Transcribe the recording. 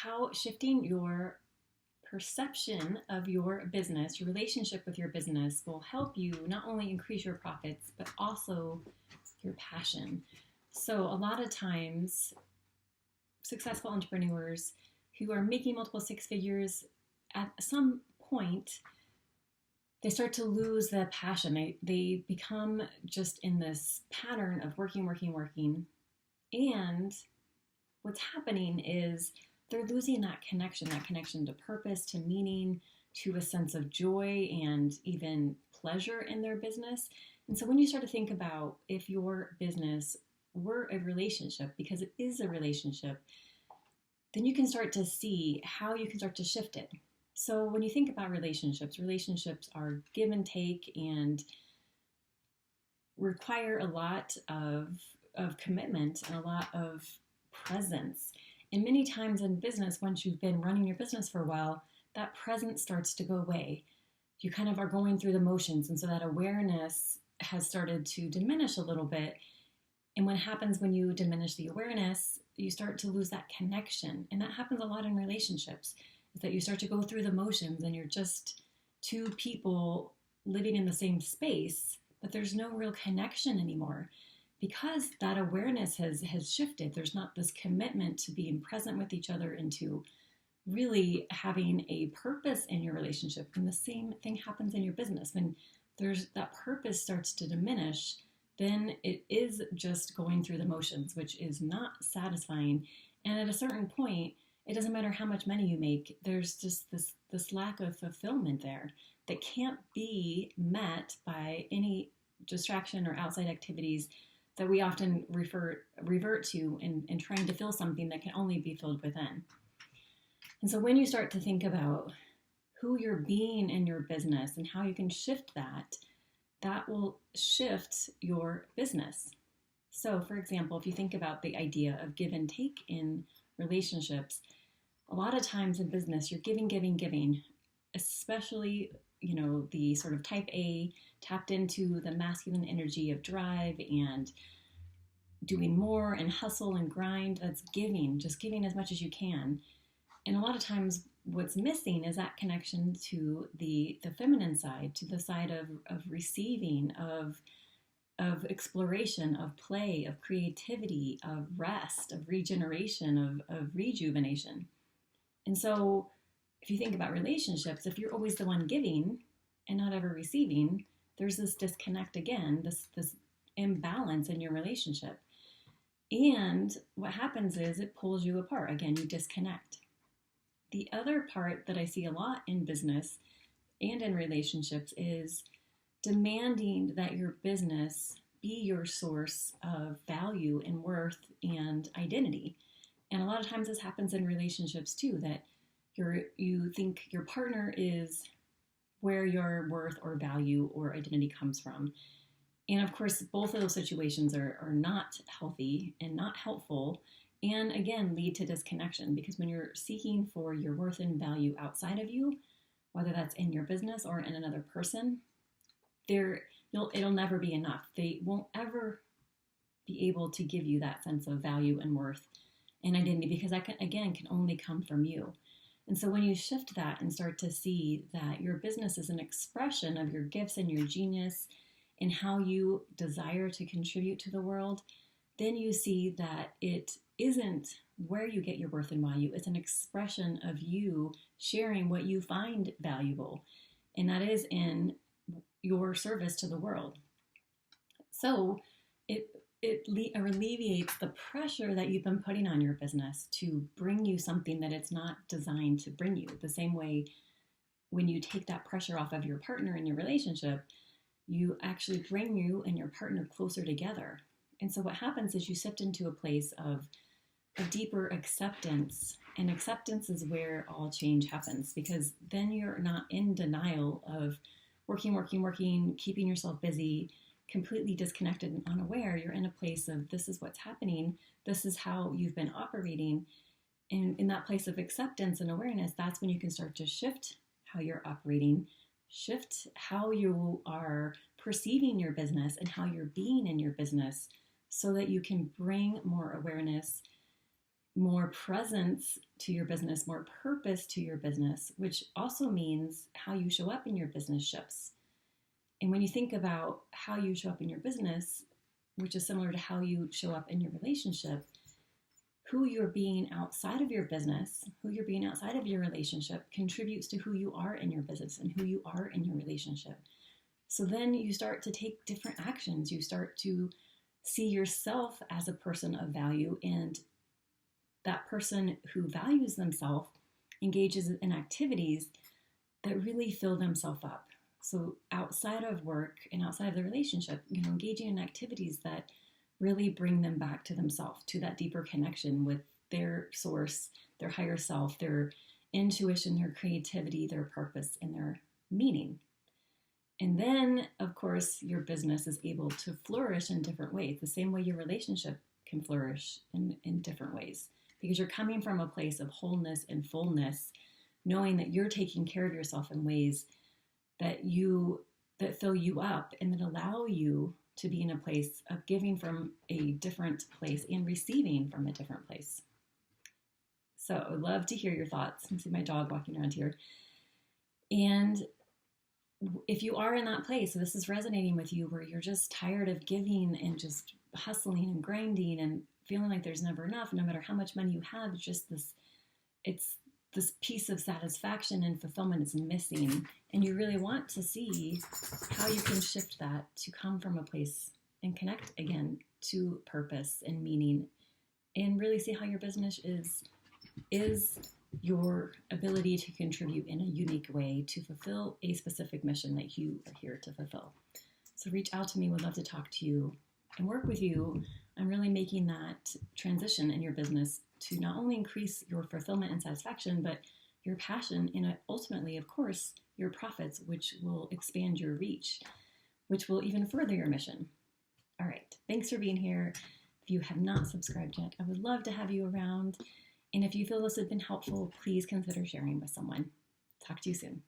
how shifting your perception of your business, your relationship with your business, will help you not only increase your profits, but also your passion. So, a lot of times, successful entrepreneurs who are making multiple six figures at some point, they start to lose the passion. They become just in this pattern of working, working, working. And what's happening is they're losing that connection to purpose, to meaning, to a sense of joy and even pleasure in their business. And so when you start to think about if your business were a relationship, because it is a relationship, then you can start to see how you can start to shift it. So when you think about relationships, relationships are give and take and require a lot of commitment and a lot of presence. And many times in business, once you've been running your business for a while, that presence starts to go away. You kind of are going through the motions, and so that awareness has started to diminish a little bit. And what happens when you diminish the awareness, you start to lose that connection. And that happens a lot in relationships, is that you start to go through the motions and you're just two people living in the same space, but there's no real connection anymore. Because that awareness has shifted, there's not this commitment to being present with each other and to really having a purpose in your relationship. And the same thing happens in your business. When there's that purpose starts to diminish, then it is just going through the motions, which is not satisfying. And at a certain point, it doesn't matter how much money you make, there's just this lack of fulfillment there that can't be met by any distraction or outside activities that we often revert to in trying to fill something that can only be filled within. And so when you start to think about who you're being in your business and how you can shift that, that will shift your business. So for example, if you think about the idea of give and take in relationships, a lot of times in business, you're giving, especially, the sort of type A, tapped into the masculine energy of drive and doing more and hustle and grind. That's giving, just giving as much as you can. And a lot of times what's missing is that connection to the feminine side, to the side of receiving, of exploration, of play, of creativity, of rest, of regeneration, of rejuvenation. And so if you think about relationships, if you're always the one giving and not ever receiving, there's this disconnect again, this imbalance in your relationship. And what happens is it pulls you apart. Again, you disconnect. The other part that I see a lot in business and in relationships is demanding that your business be your source of value and worth and identity. And a lot of times this happens in relationships too, that you think your partner is where your worth or value or identity comes from. And of course, both of those situations are not healthy and not helpful, and again, lead to disconnection, because when you're seeking for your worth and value outside of you, whether that's in your business or in another person, it'll never be enough. They won't ever be able to give you that sense of value and worth and identity, because that can only come from you. And so when you shift that and start to see that your business is an expression of your gifts and your genius and how you desire to contribute to the world, then you see that it isn't where you get your worth and value. It's an expression of you sharing what you find valuable, and that is in your service to the world. So it alleviates the pressure that you've been putting on your business to bring you something that it's not designed to bring you. The same way when you take that pressure off of your partner in your relationship, you actually bring you and your partner closer together. And so what happens is you shift into a place of a deeper acceptance. And acceptance is where all change happens, because then you're not in denial of working, keeping yourself busy, completely disconnected and unaware. You're in a place of this is what's happening. This is how you've been operating. And in that place of acceptance and awareness, that's when you can start to shift how you're operating, shift how you are perceiving your business and how you're being in your business, so that you can bring more awareness more presence to your business, more purpose to your business, which also means how you show up in your business shifts. And when you think about how you show up in your business, which is similar to how you show up in your relationship, who you're being outside of your business, who you're being outside of your relationship contributes to who you are in your business and who you are in your relationship. So then you start to take different actions. You start to see yourself as a person of value, and that person who values themselves engages in activities that really fill themselves up. So outside of work and outside of the relationship, engaging in activities that really bring them back to themselves, to that deeper connection with their source, their higher self, their intuition, their creativity, their purpose, and their meaning. And then, of course, your business is able to flourish in different ways, the same way your relationship can flourish in different ways, because you're coming from a place of wholeness and fullness, knowing that you're taking care of yourself in ways that fill you up and that allow you to be in a place of giving from a different place and receiving from a different place. So I would love to hear your thoughts. I see my dog walking around here. And if you are in that place, so this is resonating with you, where you're just tired of giving and just hustling and grinding and feeling like there's never enough, no matter how much money you have, it's this piece of satisfaction and fulfillment is missing, and you really want to see how you can shift that to come from a place and connect again to purpose and meaning, and really see how your business is your ability to contribute in a unique way to fulfill a specific mission that you are here to fulfill. So reach out to me. Would love to talk to you and work with you on really making that transition in your business to not only increase your fulfillment and satisfaction, but your passion and ultimately, of course, your profits, which will expand your reach, which will even further your mission. All right. Thanks for being here. If you have not subscribed yet, I would love to have you around. And if you feel this has been helpful, please consider sharing with someone. Talk to you soon.